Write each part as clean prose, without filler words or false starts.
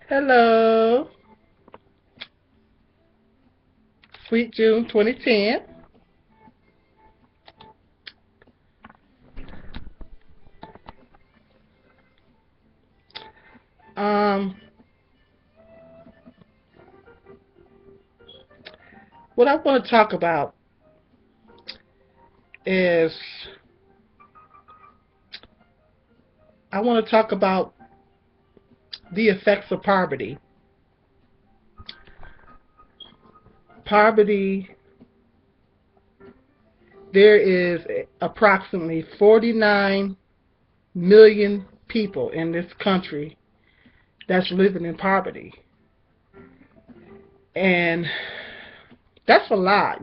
Hello, Sweet June 2010. Um, what I want to talk about is I want to talk about the effects of poverty. Poverty, there is approximately 49 million people in this country that's living in poverty. And that's a lot.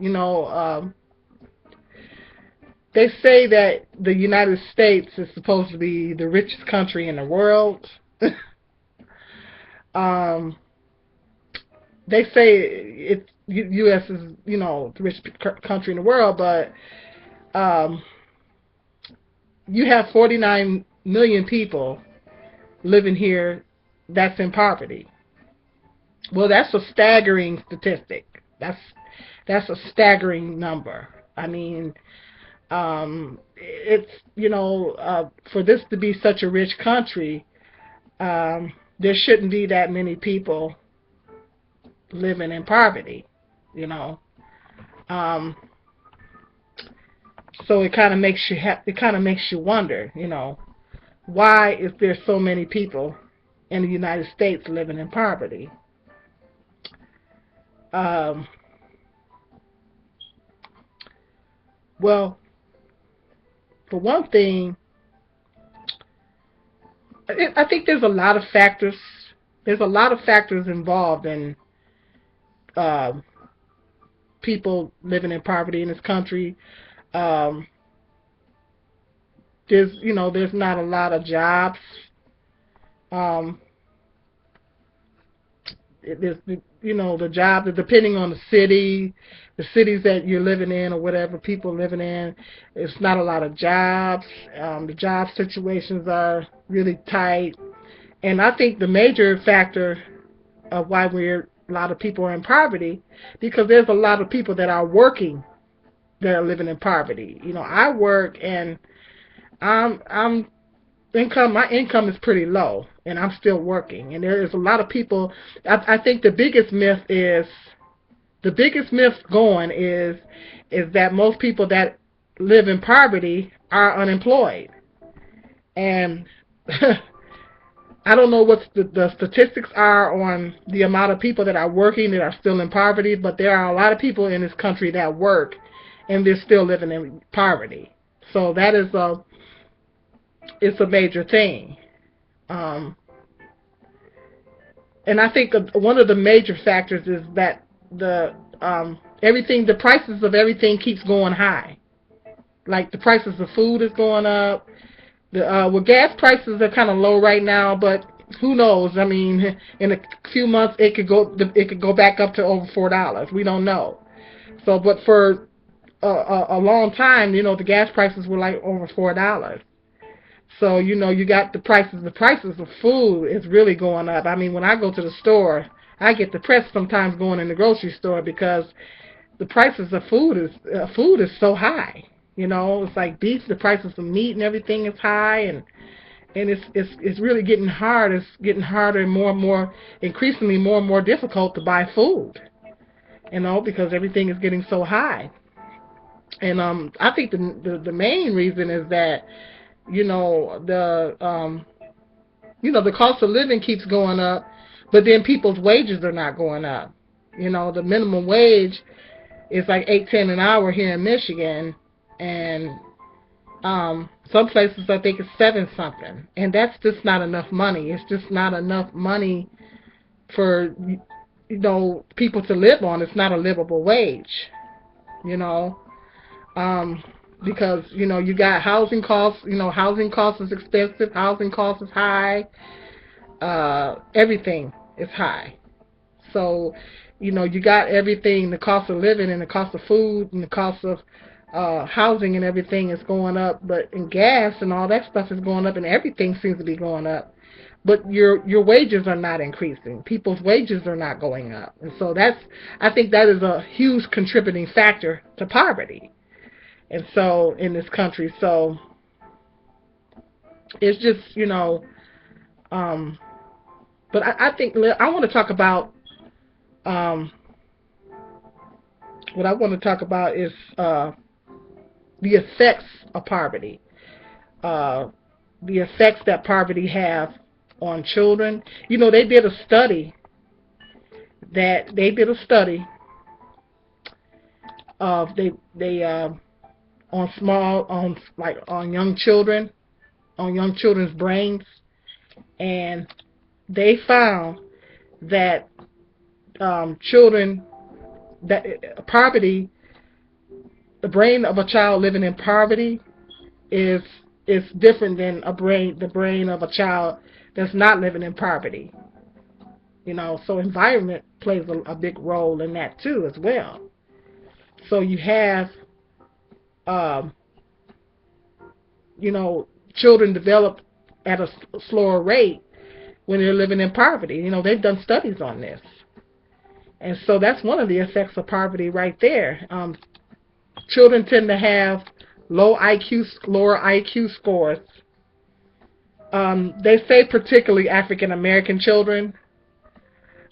They say that the United States is supposed to be the richest country in the world. um, they say U.S. is the richest country in the world, but um, you have 49 million people living here that's in poverty. Well, that's a staggering statistic. That's a staggering number. I mean, it's for this to be such a rich country, there shouldn't be that many people living in poverty. You know, um, so it kind of makes you wonder. Why is there so many people in the United States living in poverty? Um, well, for one thing, I think there's a lot of factors. There's a lot of factors involved in uh, people living in poverty in this country. Um, there's not a lot of jobs. Um, there's the jobs, depending on the cities that you're living in or whatever people are living in. It's not a lot of jobs. The job situations are really tight, and I think the major factor of why a lot of people are in poverty because there's a lot of people that are working that are living in poverty. I work and I'm my income is pretty low and I'm still working, and there is a lot of people. I think the biggest myth going is that most people that live in poverty are unemployed, and I don't know what the statistics are on the amount of people that are working that are still in poverty, but there are a lot of people in this country that work and they're still living in poverty. So that is it's a major thing. Um, and I think one of the major factors is that the prices of everything keeps going high. Like the prices of food is going up. Gas prices are kind of low right now, but who knows? I mean, in a few months it could go back up to over $4. We don't know. So, but for a long time, the gas prices were like over $4. So, you got the prices of food is really going up. I mean, when I go to the store, I get depressed sometimes going in the grocery store because the prices of food is so high. It's like beef, the prices of meat and everything is high, and it's really getting hard. It's getting harder and more, increasingly more and more difficult to buy food. Because everything is getting so high. And I think the main reason is that you know the um, the cost of living keeps going up, but then people's wages are not going up. The minimum wage is like 8.10 an hour here in Michigan, and some places I think it's 7 something, and that's just not enough money. It's just not enough money for people to live on. It's not a livable wage. You know, um, because you got housing costs. Housing costs is expensive. Housing costs is high. Everything is high. So, you got everything, the cost of living and the cost of food and the cost of housing and everything is going up, but in gas and all that stuff is going up, and everything seems to be going up. But your wages are not increasing. People's wages are not going up, and so I think that is a huge contributing factor to poverty. And so in this country, so it's just um, but I think I want to talk about um, what I want to talk about is the effects of poverty, uh, the effects that poverty have on children. They did a study of they on small on like on young children's brains, and they found that children that poverty, the brain of a child living in poverty is different than the brain of a child that's not living in poverty. So environment plays a big role in that too as well. So you have um, children develop at a slower rate when they're living in poverty. They've done studies on this. And so that's one of the effects of poverty right there. Children tend to have lower IQ scores. They say particularly African American children,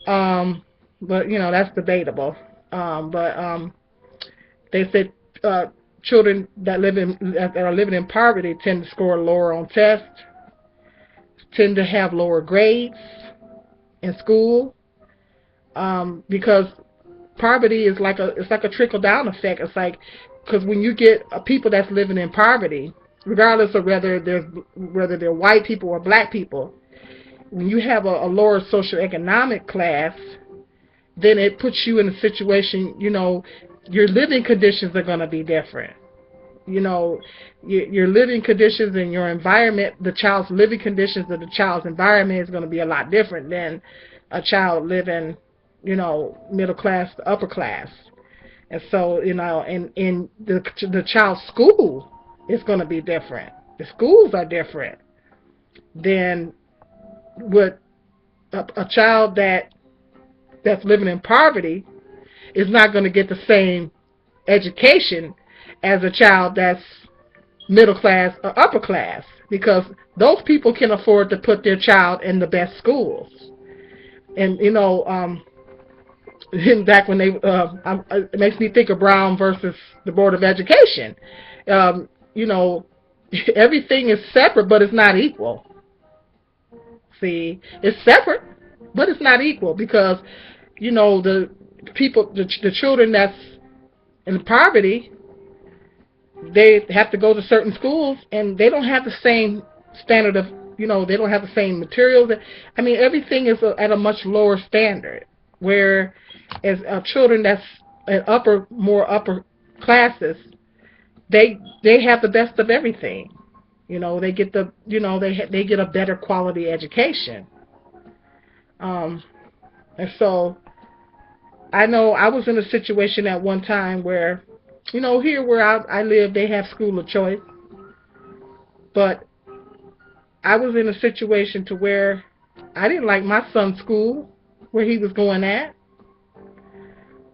but that's debatable. But they said children that are living in poverty tend to score lower on tests, tend to have lower grades in school, because poverty is like a trickle down effect. It's like, because when you get people that's living in poverty, regardless of whether they're white people or black people, when you have a lower socioeconomic class, then it puts you in a situation, your living conditions are going to be different. Your living conditions and your environment, the child's living conditions of the child's environment is going to be a lot different than a child living, middle class to upper class. And so, and the child's school is going to be different. The schools are different than what a child that's living in poverty is not going to get the same education as a child that's middle class or upper class, because those people can afford to put their child in the best schools. And back when it makes me think of Brown versus the Board of Education. Everything is separate, but it's not equal. See, it's separate, but it's not equal, because the children that's in poverty, they have to go to certain schools, and they don't have the same standard of, they don't have the same materials. I mean, everything is at a much lower standard, where as children that's at more upper classes, they have the best of everything. They get they get a better quality education. And so I know I was in a situation at one time where, here where I live, they have school of choice. But I was in a situation to where I didn't like my son's school, where he was going at.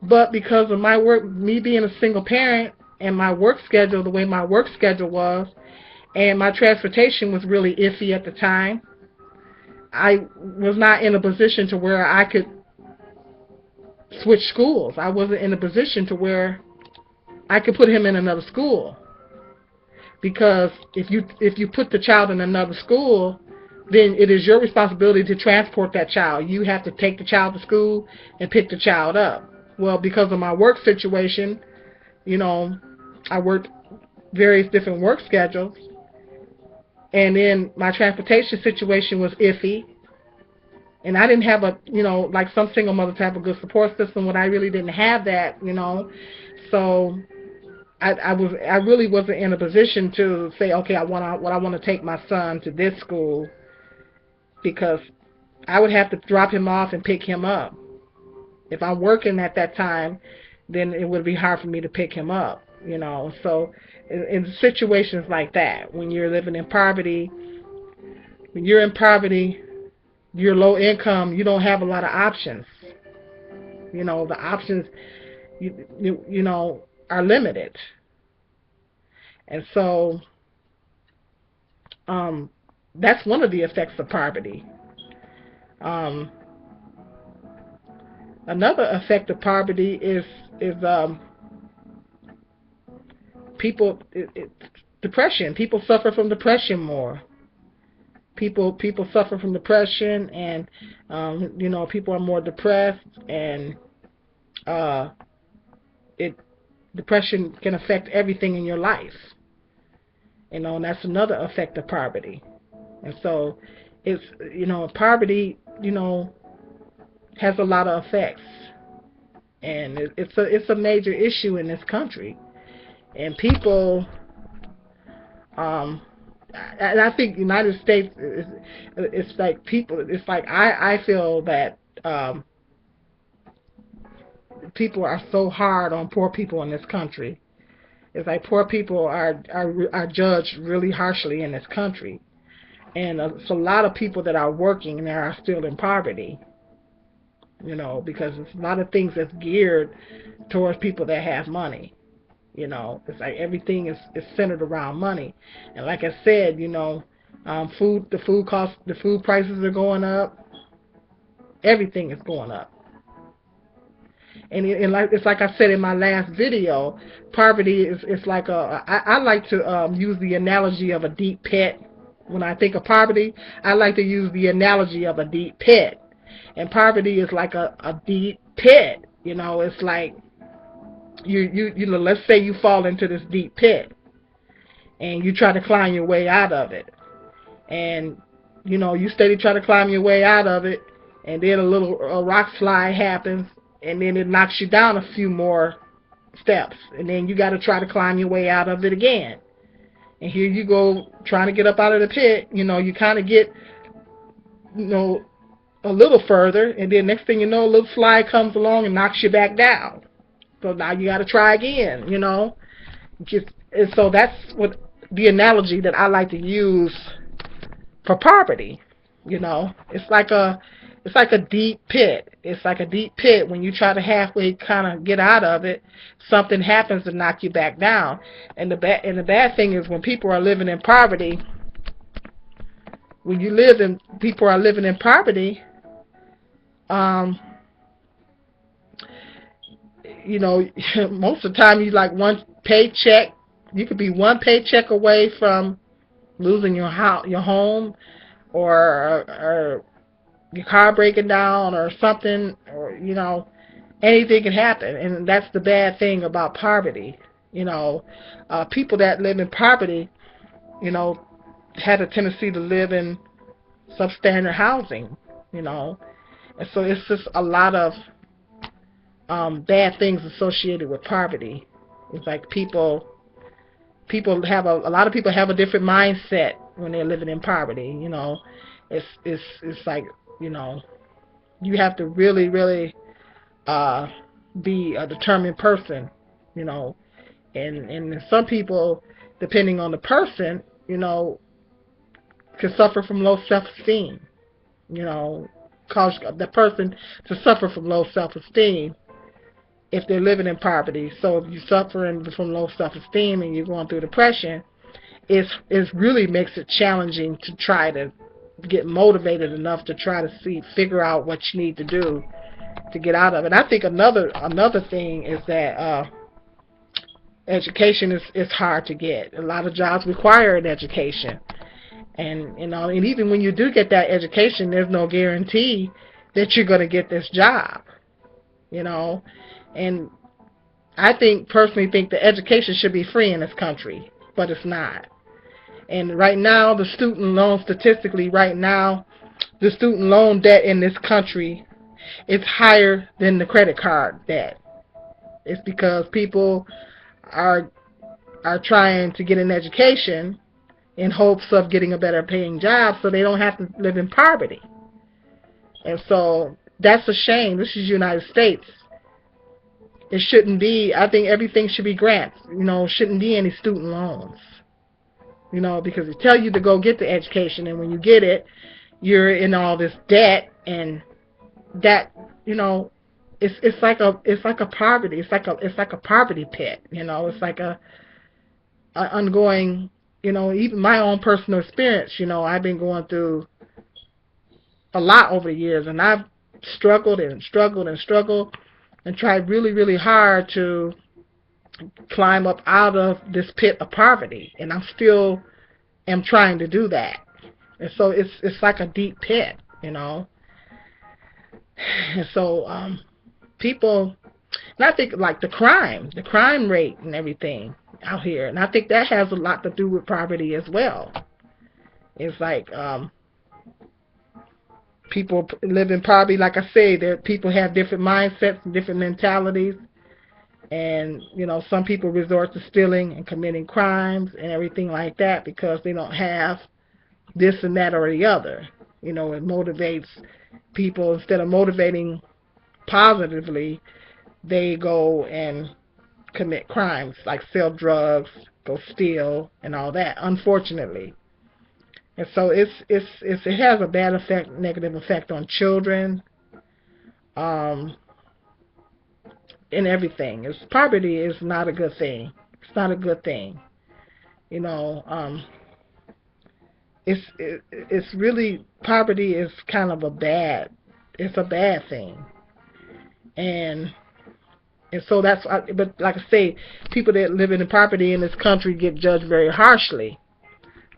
But because of my work, me being a single parent, and my work schedule, the way my work schedule was, and my transportation was really iffy at the time, I was not in a position to where I could switch schools. I wasn't in a position to where I could put him in another school. Because if you put the child in another school, then it is your responsibility to transport that child. You have to take the child to school and pick the child up. Well, because of my work situation, I worked various different work schedules, and then my transportation situation was iffy, and I didn't have like some single mothers have a good support system, when I really didn't have that, so I really wasn't in a position to say, okay, I want to take my son to this school, because I would have to drop him off and pick him up. If I'm working at that time, then it would be hard for me to pick him up. So in situations like that, when you're living in poverty, when you're in poverty, you're low income, you don't have a lot of options. The options, are limited. And so um, that's one of the effects of poverty. Um, Another effect of poverty is people depression. People suffer from depression more. People suffer from depression, and people are more depressed, and uh, it depression can affect everything in your life. And that's another effect of poverty. And so it's poverty has a lot of effects, and it's a major issue in this country. And people, and I think United States it's like people. It's like I feel that people are so hard on poor people in this country. It's like poor people are judged really harshly in this country, and it's a lot of people that are working and are still in poverty. Because it's a lot of things that's geared towards people that have money. It's like everything is centered around money. And like I said, the food prices are going up. Everything is going up. And it's like I said in my last video, poverty is like I like to use the analogy of a deep pit. When I think of poverty, I like to use the analogy of a deep pit. And poverty is like a deep pit. It's like let's say you fall into this deep pit and you try to climb your way out of it. And you steady try to climb your way out of it, and then a rock slide happens, and then it knocks you down a few more steps, and then you got to try to climb your way out of it again. And here you go trying to get up out of the pit. You kind of get a little further, and then next thing you know, a little slide comes along and knocks you back down. So now you got to try again. And so that's what the analogy that I like to use for poverty. It's like a deep pit. It's like a deep pit. When you try to halfway kind of get out of it, something happens to knock you back down. And the bad thing is, when people are living in poverty, people are living in poverty, most of the time you like one paycheck. You could be one paycheck away from losing your home, or your car breaking down or something, or anything can happen. And that's the bad thing about poverty. People that live in poverty, had a tendency to live in substandard housing. And so it's just a lot of bad things associated with poverty. It's like people have a lot of people have a different mindset when they're living in poverty. It's like you have to really be a determined person. And some people, depending on the person, can suffer from low self-esteem. Cause the person to suffer from low self-esteem if they're living in poverty. So if you're suffering from low self-esteem and you're going through depression, it really makes it challenging to try to get motivated enough to try to figure out what you need to do to get out of it. And I think another thing is that education is hard to get. A lot of jobs require an education. And and even when you do get that education, there's no guarantee that you're going to get this job. And I personally think that education should be free in this country, but it's not. And right now, statistically right now, the student loan debt in this country is higher than the credit card debt. It's because people are trying to get an education in hopes of getting a better paying job so they don't have to live in poverty. And so that's a shame. This is the United States. it shouldn't be. I think everything should be grants. Shouldn't be any student loans. Because they tell you to go get the education, and when you get it, you're in all this debt, and that, it's like a poverty. It's like a poverty pit. It's like a ongoing. Even my own personal experience. I've been going through a lot over the years, and I've struggled and struggled and struggled, and tried really, really hard to climb up out of this pit of poverty, and I still am trying to do that. And so it's like a deep pit. And so people, and I think like the crime rate and everything out here, and I think that has a lot to do with poverty as well. It's like people live in poverty. Like I say, people have different mindsets and different mentalities. And, some people resort to stealing and committing crimes and everything like that because they don't have this and that or the other. It motivates people. Instead of motivating positively, they go and commit crimes like sell drugs, go steal, and all that, unfortunately. And so it has a bad effect, negative effect on children. In everything. Poverty is not a good thing. It's not a good thing. It's really, poverty is kind of a bad thing. And so but like I say, people that live in poverty in this country get judged very harshly.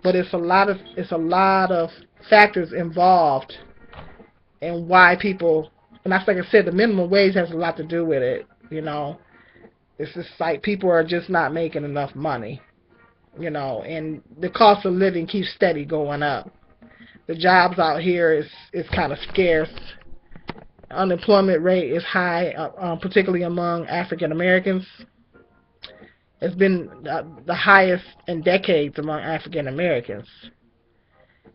But it's a lot of factors involved in why people, and that's like I said, the minimum wage has a lot to do with it. It's just like people are just not making enough money, and the cost of living keeps steady going up. The jobs out here is kind of scarce. Unemployment rate is high, particularly among African Americans. It's been the highest in decades among African Americans,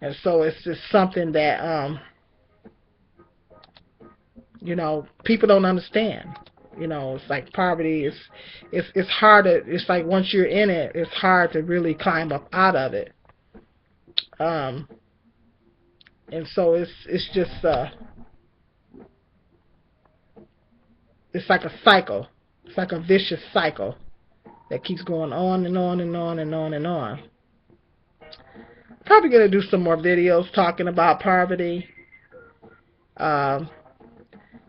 and so it's just something that people don't understand. It's like poverty it's hard to, it's like once you're in it, it's hard to really climb up out of it. And so it's just it's like a cycle. It's like a vicious cycle that keeps going on and on and on and on and on. Probably gonna do some more videos talking about poverty.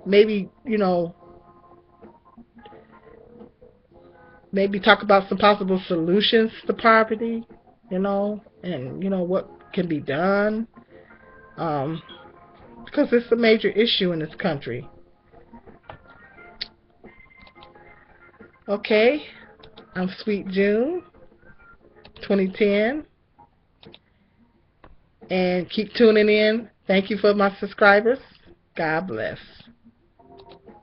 Maybe maybe talk about some possible solutions to poverty, and what can be done, because it's a major issue in this country. Okay, I'm Sweet June 2010, and keep tuning in. Thank you for my subscribers. God bless.